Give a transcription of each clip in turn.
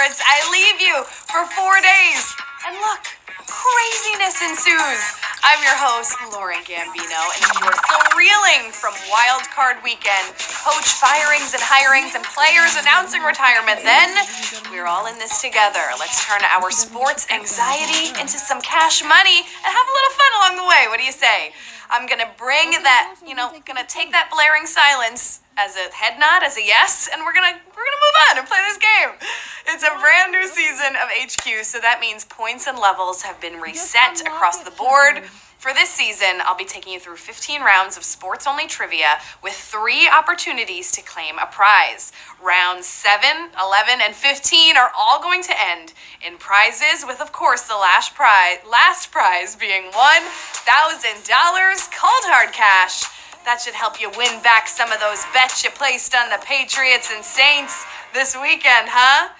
sports. I leave you for 4 days. And look, craziness ensues. I'm your host, Lauren Gambino, and if you're still reeling from wild card weekend, coach firings and hirings, and players announcing retirement, then we're all in this together. Let's turn our sports anxiety into some cash money and have a little fun along the way. What do you say? I'm gonna bring that, gonna take that blaring silence as a head nod, as a yes, and we're gonna move on and play this game. It's a brand new season of HQ, so that means points and levels have been reset across the board. For this season, I'll be taking you through 15 rounds of sports-only trivia with 3 opportunities to claim a prize. Rounds 7, 11, and 15 are all going to end in prizes, with, of course, the last prize being $1,000 cold hard cash. That should help you win back some of those bets you placed on the Patriots and Saints this weekend, huh?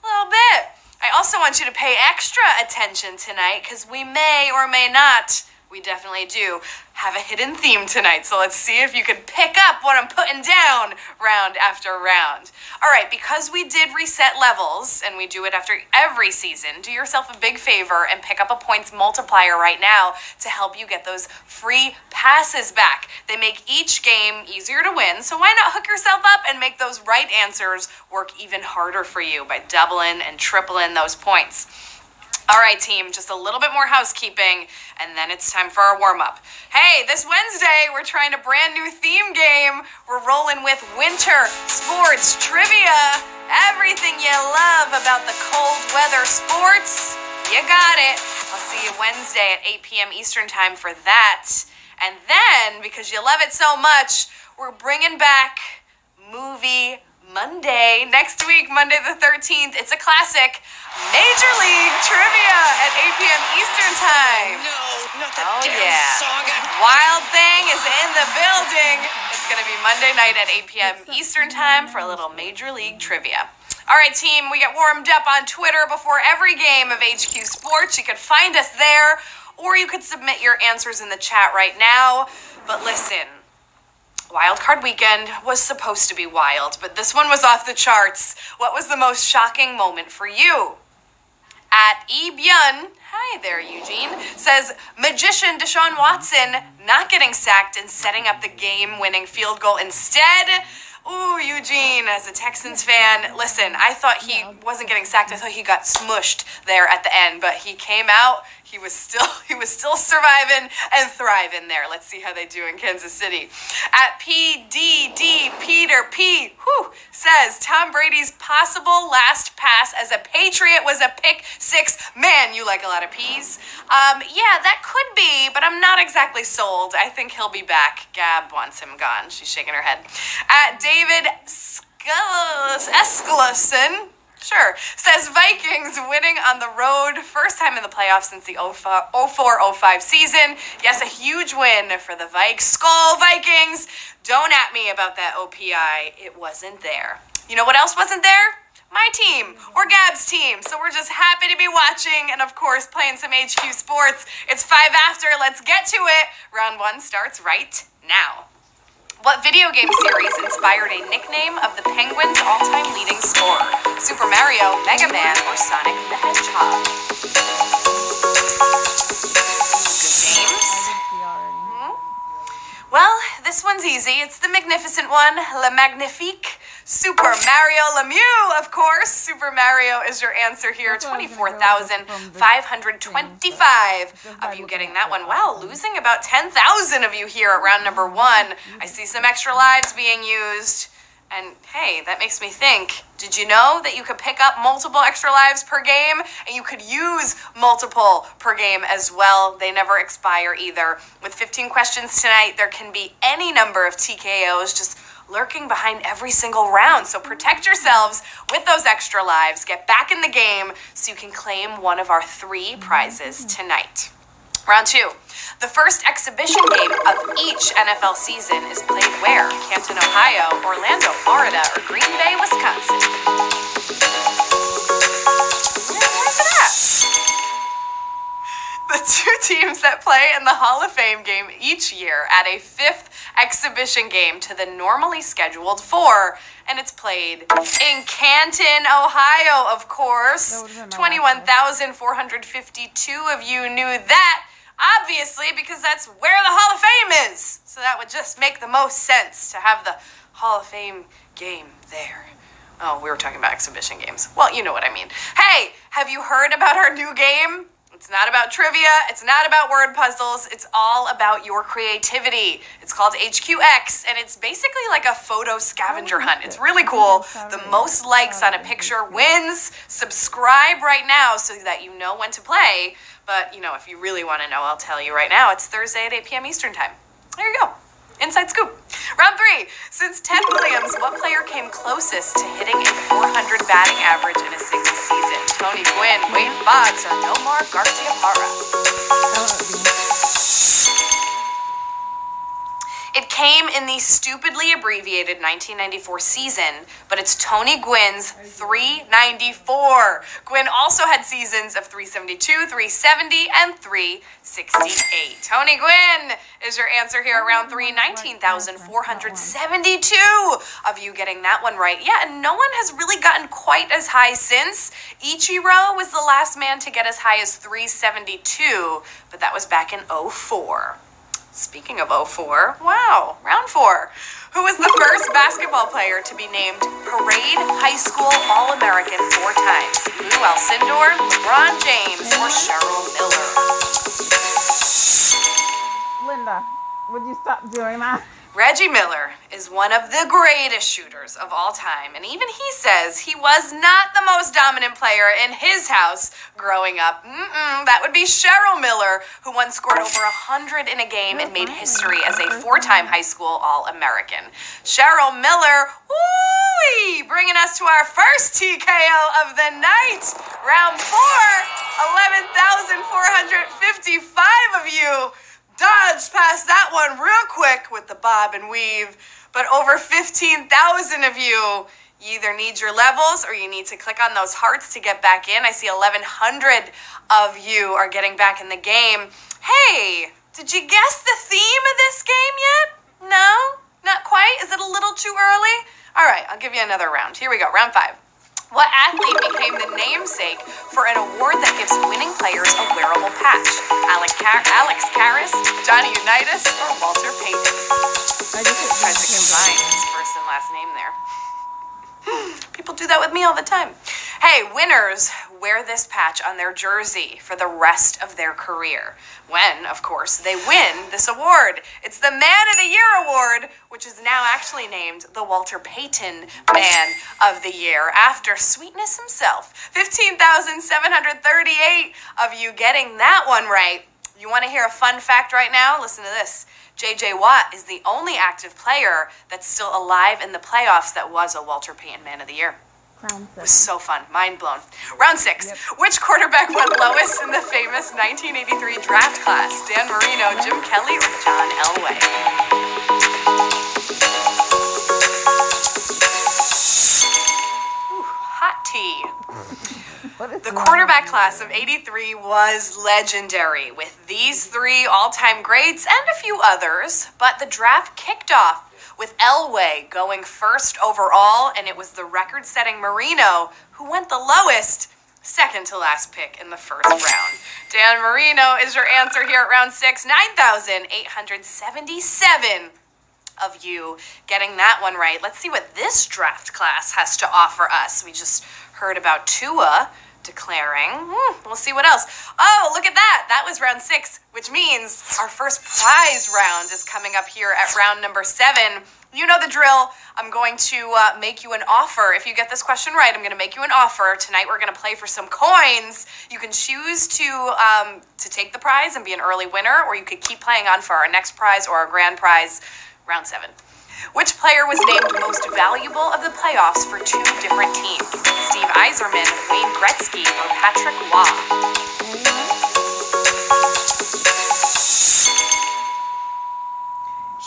A little bit. I also want you to pay extra attention tonight because we may or may not, we definitely do, have a hidden theme tonight. So let's see if you can pick up what I'm putting down round after round. All right, because we did reset levels, and we do it after every season, do yourself a big favor and pick up a points multiplier right now to help you get those free passes back. They make each game easier to win, so why not hook yourself up and make those right answers work even harder for you by doubling and tripling those points. All right, team, just a little bit more housekeeping, and then it's time for our warm-up. Hey, this Wednesday, we're trying a brand new theme game. We're rolling with winter sports trivia. Everything you love about the cold weather sports, you got it. I'll see you Wednesday at 8 p.m. Eastern time for that. And then, because you love it so much, we're bringing back Movie Monday. Next week, Monday the 13th, it's a classic, Major League Trivia at 8 p.m. Eastern time. No, not that damn song. Wild Thing is in the building. It's going to be Monday night at 8 p.m. Eastern time for a little Major League Trivia. All right, team, we get warmed up on Twitter before every game of HQ Sports. You could find us there, or you could submit your answers in the chat right now. But listen, Wildcard Weekend was supposed to be wild, but this one was off the charts. What was the most shocking moment for you? At Ebyun, hi there, Eugene, says magician Deshaun Watson not getting sacked and setting up the game-winning field goal instead. Ooh, Eugene, as a Texans fan, listen, I thought he wasn't getting sacked. I thought he got smushed there at the end, but he came out. He was still surviving and thriving there. Let's see how they do in Kansas City. At PDD Peter P, says Tom Brady's possible last pass as a Patriot was a pick 6. Man, you like a lot of P's. Yeah, that could be, but I'm not exactly sold. I think he'll be back. Gab wants him gone. She's shaking her head. At David Eskelason, sure, says Vikings winning on the road, first time in the playoffs since the 04-05 season. Yes, a huge win for the Vikes. Skull Vikings! Don't at me about that OPI. It wasn't there. You know what else wasn't there? My team, or Gab's team. So we're just happy to be watching and, of course, playing some HQ Sports. It's 5 after. Let's get to it. Round 1 starts right now. What video game series inspired a nickname of the Penguins' all-time leading scorer? Super Mario, Mega Man, or Sonic the Hedgehog? Good games. Well, this one's easy. It's the magnificent one, Le Magnifique. Super Mario Lemieux, of course. Super Mario is your answer here. 24,525 of you getting that one. Wow, losing about 10,000 of you here at round number 1. I see some extra lives being used. And hey, that makes me think, did you know that you could pick up multiple extra lives per game and you could use multiple per game as well? They never expire either. With 15 questions tonight, there can be any number of TKOs just lurking behind every single round. So protect yourselves with those extra lives. Get back in the game so you can claim one of our 3 prizes tonight. Round 2. The first exhibition game of each NFL season is played where? Canton, Ohio, Orlando, Florida, or Green Bay, Wisconsin? Where's it at? The two teams that play in the Hall of Fame game each year add a fifth exhibition game to the normally scheduled four, and it's played in Canton, Ohio, of course. 21,452 of you knew that, obviously, because that's where the Hall of Fame is. So that would just make the most sense to have the Hall of Fame game there. Oh, we were talking about exhibition games. Well, you know what I mean. Hey, have you heard about our new game? It's not about trivia. It's not about word puzzles. It's all about your creativity. It's called HQX, and it's basically like a photo scavenger hunt. It's really cool. The most likes on a picture wins. Subscribe right now so that you know when to play. But, if you really want to know, I'll tell you right now. It's Thursday at 8 p.m. Eastern Time. There you go. Inside scoop. Round 3. Since Ted Williams, what player came closest to hitting a 400 batting average in a single season? Tony Gwynn, Wade Boggs, or Nomar Garciaparra? It came in the stupidly abbreviated 1994 season, but it's Tony Gwynn's 394. Gwynn also had seasons of 372, 370, and 368. Tony Gwynn is your answer here at round 3. 19,472 of you getting that one right. Yeah, and no one has really gotten quite as high since. Ichiro was the last man to get as high as 372, but that was back in 2004. Speaking of 2004, wow, round 4. Who was the first basketball player to be named Parade High School All-American 4 times? Lou Alcindor, LeBron James, or Cheryl Miller? Linda, would you stop doing that? Reggie Miller is one of the greatest shooters of all time, and even he says he was not the most dominant player in his house growing up. That would be Cheryl Miller, who once scored over 100 in a game and made history as a 4-time high school All-American. Cheryl Miller, woo, bringing us to our first TKO of the night. Round 4, 11,455 of you dodged past that one real quick with the bob and weave, but over 15,000 of you either need your levels or you need to click on those hearts to get back in. I see 1,100 of you are getting back in the game. Hey, did you guess the theme of this game yet? No? Not quite? Is it a little too early? All right, I'll give you another round. Here we go, round 5. What athlete became the namesake for an award that gives winning players a wearable patch? Alex Karras, Johnny Unitas, or Walter Payton? I just Tried to combine his first and last name there. People do that with me all the time. Hey, winners wear this patch on their jersey for the rest of their career. When, of course, they win this award. It's the Man of the Year Award, which is now actually named the Walter Payton Man of the Year, after Sweetness himself. 15,738 of you getting that one right. You want to hear a fun fact right now? Listen to this. J.J. Watt is the only active player that's still alive in the playoffs that was a Walter Payton Man of the Year. It was so fun. Mind blown. Round 6. Yep. Which quarterback went lowest in the famous 1983 draft class? Dan Marino, Jim Kelly, or John Elway? Ooh, hot tea. The quarterback class of 83 was legendary, with these 3 all-time greats and a few others, but the draft kicked off with Elway going first overall, and it was the record-setting Marino who went the lowest, second to last pick in the first round. Dan Marino is your answer here at round 6. 9,877 of you getting that one right. Let's see what this draft class has to offer us. We just heard about Tua declaring. We'll see what else. Oh, look at that. That was round 6, which means our first prize round is coming up here at round number 7. You know the drill. I'm going to make you an offer. If you get this question right, I'm going to make you an offer. Tonight we're going to play for some coins. You can choose to take the prize and be an early winner, or you could keep playing on for our next prize or our grand prize, round 7. Which player was named most valuable of the playoffs for 2 different teams? Steve Yzerman, Wayne Gretzky, or Patrick Waugh?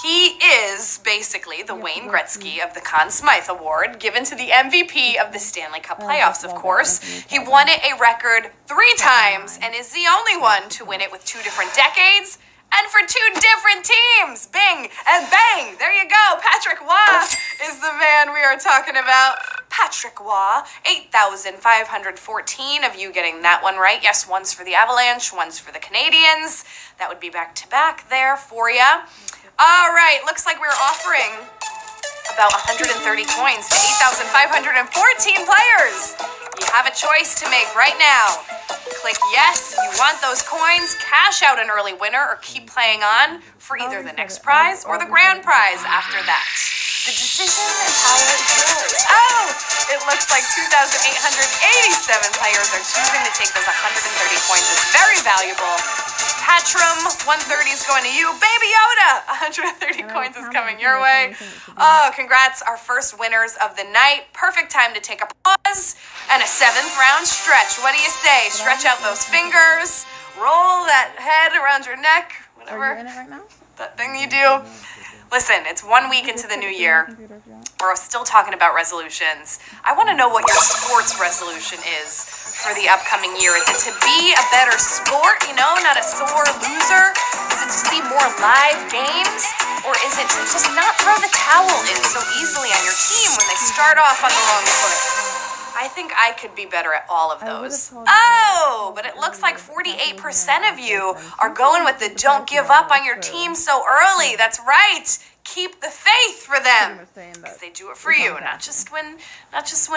He is basically finale, the Wayne Gretzky of the Conn Smythe Award, given to the MVP of the Stanley Cup playoffs, of course. He won it a record 3 times and is the only one to win it with 2 different decades and for 2 different teams. Bing and bang. There you go. Patrick Waugh is the man we are talking about. Patrick Waugh, 8,514 of you getting that one right. Yes, one's for the Avalanche, one's for the Canadians. That would be back-to-back there for you. All right, looks like we're offering about 130 coins to 8,514 players. You have a choice to make right now. Click yes, you want those coins, cash out an early winner, or keep playing on for either the next prize or the grand prize after that. The decision and power is yours. Oh, it looks like 2,887 players are choosing to take those 130 coins. It's very valuable. Patrum, 130 is going to you. Baby Yoda, 130 coins is coming your way. Oh, congrats, our first winners of the night. Perfect time to take a pause and a 7th round stretch. What do you say? Stretch out those fingers, roll that head around your neck, whatever. Are you in it right now? That thing you do. Listen, it's 1 week into the new year. We're still talking about resolutions. I want to know what your sports resolution is for the upcoming year. Is it to be a better sport, not a sore loser? Is it to see more live games? Or is it to just not throw the towel in so easily on your team when they start off on the wrong foot? I think I could be better at all of those. Oh, but it looks like 48% of you are going with the don't give up on your team so early. That's right. Keep the faith for them. Because they do it for you, not just when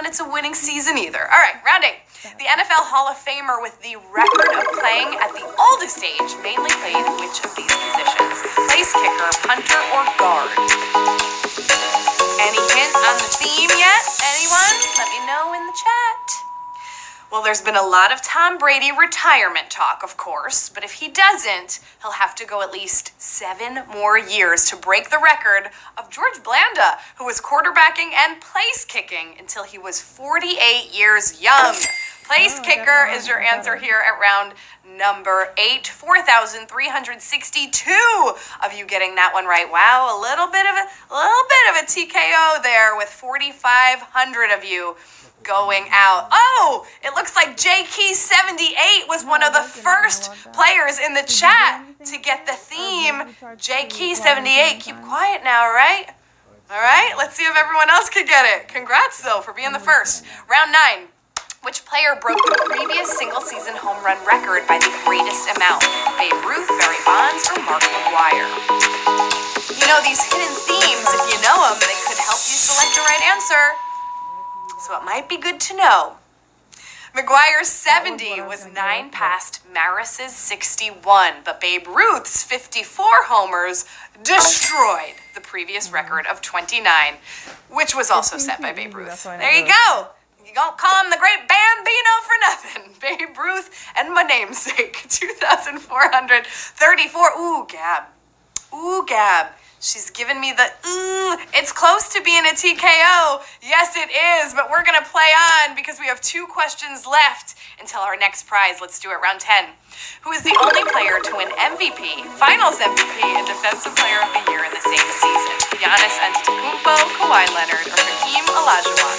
it's a winning season either. All right, round 8. The NFL Hall of Famer with the record of playing at the oldest age mainly played which of these positions? Place kicker, punter, or guard? Any hint on the theme yet? Anyone? Let me know in the chat. Well, there's been a lot of Tom Brady retirement talk, of course, but if he doesn't, he'll have to go at least 7 more years to break the record of George Blanda, who was quarterbacking and place kicking until he was 48 years young. Place kicker is your answer here at round number 8. 4,362 of you getting that one right. Wow, a little bit of a TKO there with 4,500 of you going out. Oh, it looks like JKey78 was one of the first players in the chat to get the theme. JKey78, keep quiet now, all right? All right, let's see if everyone else could get it. Congrats, though, for being the first. Round 9. Which player broke the previous single-season home run record by the greatest amount? Babe Ruth, Barry Bonds, or Mark McGwire? You know, these hidden themes, if you know them, they could help you select the right answer. So it might be good to know. McGwire's 70 was 9 past Maris's 61, but Babe Ruth's 54 homers destroyed the previous record of 29, which was also set by Babe Ruth. There you go. You don't call him the great Bambino for nothing. Babe Ruth and my namesake, 2,434. Ooh, Gab. Ooh, Gab. She's giving me the ooh. It's close to being a TKO. Yes, it is, but we're going to play on because we have 2 questions left until our next prize. Let's do it, round 10. Who is the only player to win MVP, Finals MVP, and Defensive Player of the Year in the same season? Giannis Antetokounmpo, Kawhi Leonard, or Hakeem Olajuwon?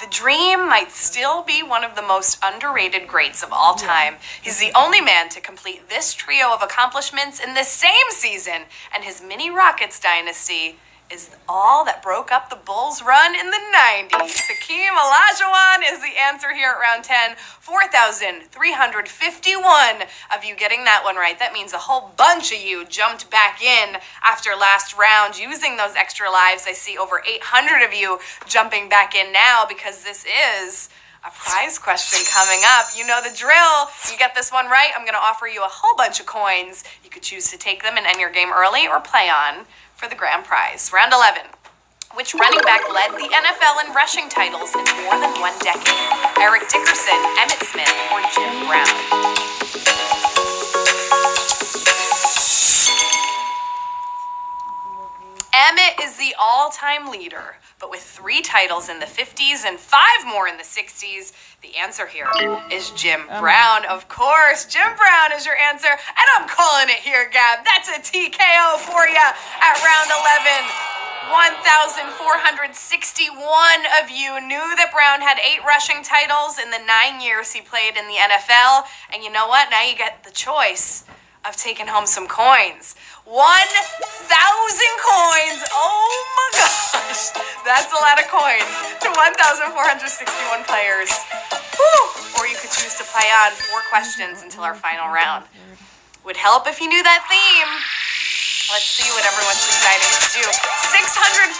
The Dream might still be one of the most underrated greats of all time. He's the only man to complete this trio of accomplishments in the same season, and his mini Rockets dynasty is all that broke up the Bulls' run in the 90s. Hakeem Olajuwon is the answer here at round 10. 4,351 of you getting that one right. That means a whole bunch of you jumped back in after last round using those extra lives. I see over 800 of you jumping back in now because this is a prize question coming up. You know the drill. You get this one right, I'm going to offer you a whole bunch of coins. You could choose to take them and end your game early or play on for the grand prize. Round 11. Which running back led the NFL in rushing titles in more than 1 decade? Eric Dickerson, Emmitt Smith, or Jim Brown? Emmitt is the all-time leader but with 3 titles in the 50s and 5 more in the 60s. The answer here is Jim Brown. Of course, Jim Brown is your answer. And I'm calling it here, Gab. That's a TKO for you at round 11. 1,461 of you knew that Brown had 8 rushing titles in the 9 years he played in the NFL. And you know what? Now you get the choice of taking home some coins. 1,000 coins. Oh my gosh. That's a lot of coins to 1,461 players. Woo. Or you could choose to play on 4 questions until our final round. Would help if you knew that theme. Let's see what everyone's deciding to do. 644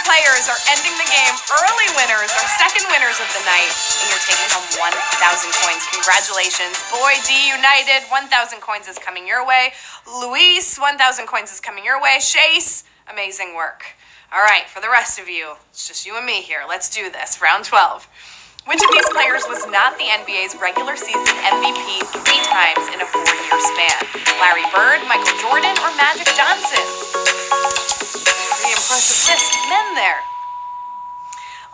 players are ending the game. Early winners are second winners of the night. And you're taking home 1,000 coins. Congratulations. Boy D United, 1,000 coins is coming your way. Luis, 1,000 coins is coming your way. Chase, amazing work. All right, for the rest of you, it's just you and me here. Let's do this. Round 12. Which of these players was not the NBA's regular season MVP 3 times in a 4-year span? Larry Bird, Michael Jordan, or Magic Johnson? Pretty impressive list of men there.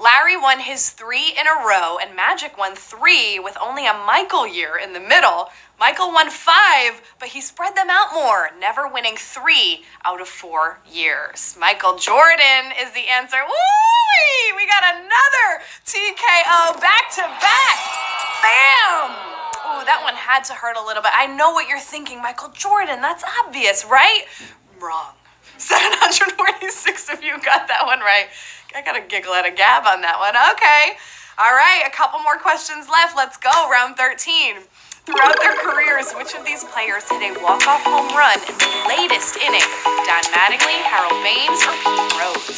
Larry won his 3 in a row, and Magic won 3 with only a Michael year in the middle. Michael won 5, but he spread them out more, never winning 3 out of 4 years. Michael Jordan is the answer. Woo! We got another TKO back-to-back. Bam! Ooh, that one had to hurt a little bit. I know what you're thinking, Michael Jordan. That's obvious, right? Wrong. 746 of you got that one right. I got a giggle at a Gab on that one. Okay. All right, a couple more questions left. Let's go. Round 13. Throughout their careers, which of these players hit a walk-off home run in the latest inning? Don Mattingly, Harold Baines, or Pete Rose?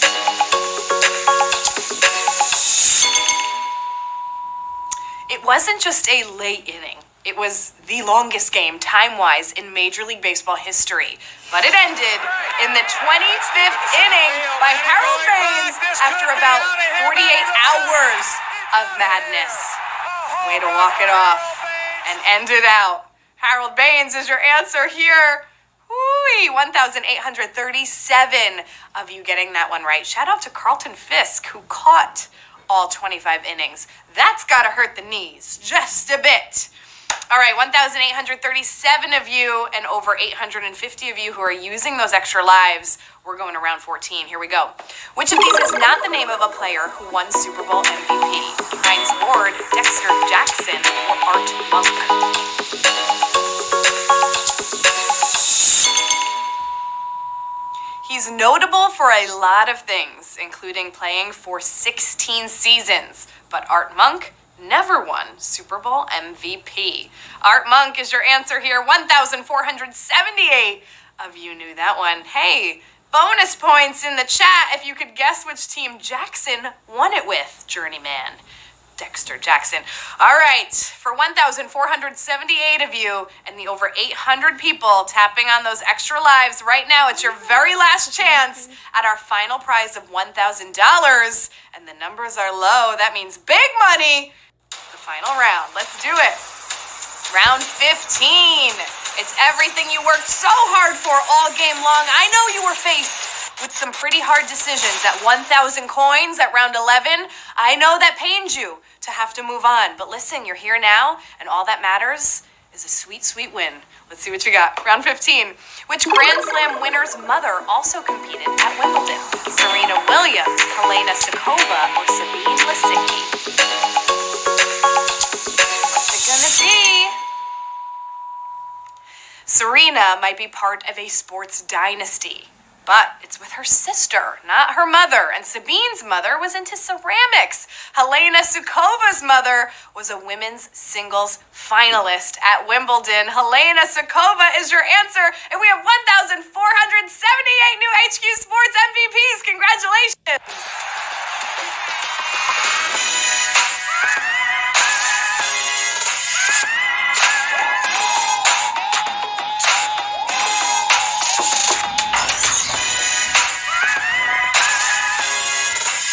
It wasn't just a late inning. It was the longest game, time-wise, in Major League Baseball history. But it ended in the 25th inning by Harold Baines after about 48 hours of madness. Way to walk it off and end it out. Harold Baines is your answer here. Whoo-wee, 1,837 of you getting that one right. Shout out to Carlton Fisk, who caught all 25 innings. That's gotta hurt the knees just a bit. All right, 1,837 of you and over 850 of you who are using those extra lives. We're going to round 14. Here we go. Which of these is not the name of a player who won Super Bowl MVP? Heinz Ward, Dexter Jackson, or Art Monk? He's notable for a lot of things, including playing for 16 seasons. But Art Monk never won Super Bowl MVP. Art Monk is your answer here. 1,478 of you knew that one. Hey, bonus points in the chat if you could guess which team Jackson won it with, Journeyman. Dexter Jackson. All right, for 1,478 of you and the over 800 people tapping on those extra lives right now, it's your very last chance at our final prize of $1,000. And the numbers are low. That means big money. The final round. Let's do it. Round 15. It's everything you worked so hard for all game long. I know you were faced with some pretty hard decisions. At 1,000 coins at round 11, I know that pained you to have to move on. But listen, you're here now, and all that matters is a sweet, sweet win. Let's see what you got. Round 15. Which Grand Slam winner's mother also competed at Wimbledon? Serena Williams, Helena Suková, or Sabine Lisicki? What's it gonna be? Serena might be part of a sports dynasty, but it's with her sister, not her mother. And Sabine's mother was into ceramics. Helena Sukova's mother was a women's singles finalist at Wimbledon. Helena Sukova is your answer, and we have 1,478 new HQ Sports MVPs. Congratulations!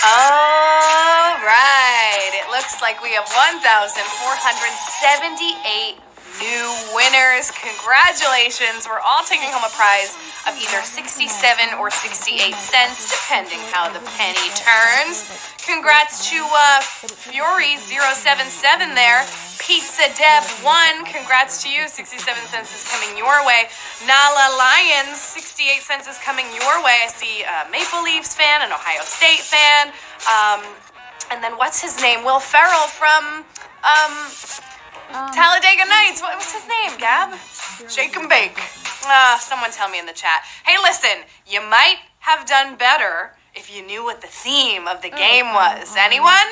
All right, it looks like we have 1,478 new winners. Congratulations. We're all taking home a prize of either 67 or 68 cents, depending how the penny turns. Congrats to Fury077 there. Pizza Deb 1, congrats to you. 67 cents is coming your way. Nala Lions, 68 cents is coming your way. I see a Maple Leafs fan, an Ohio State fan. And then what's his name? Will Ferrell from Talladega Nights. What's his name, Gab? Shake and Bake. Someone tell me in the chat. Hey, listen, you might have done better if you knew what the theme of the game was. Anyone?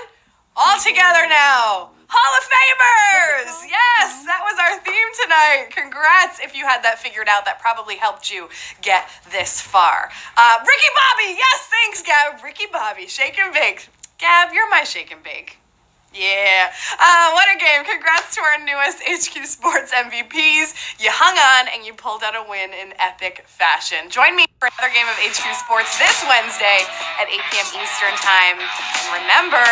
All together now. Hall of Famers! Yes, that was our theme tonight. Congrats if you had that figured out. That probably helped you get this far. Ricky Bobby! Yes, thanks, Gab. Ricky Bobby, Shake and Bake. Gab, you're my Shake and Bake. Yeah. What a game. Congrats to our newest HQ Sports MVPs. You hung on and you pulled out a win in epic fashion. Join me for another game of HQ Sports this Wednesday at 8 p.m. Eastern Time. And remember,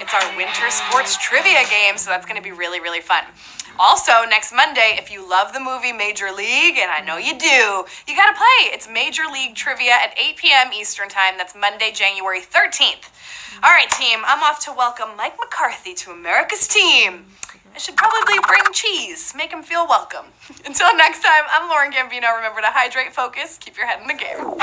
it's our winter sports trivia game, so that's going to be really, really fun. Also, next Monday, if you love the movie Major League, and I know you do, you got to play. It's Major League Trivia at 8 p.m. Eastern Time. That's Monday, January 13th. All right, team, I'm off to welcome Mike McCarthy to America's team. I should probably bring cheese, make him feel welcome. Until next time, I'm Lauren Gambino. Remember to hydrate, focus, keep your head in the game.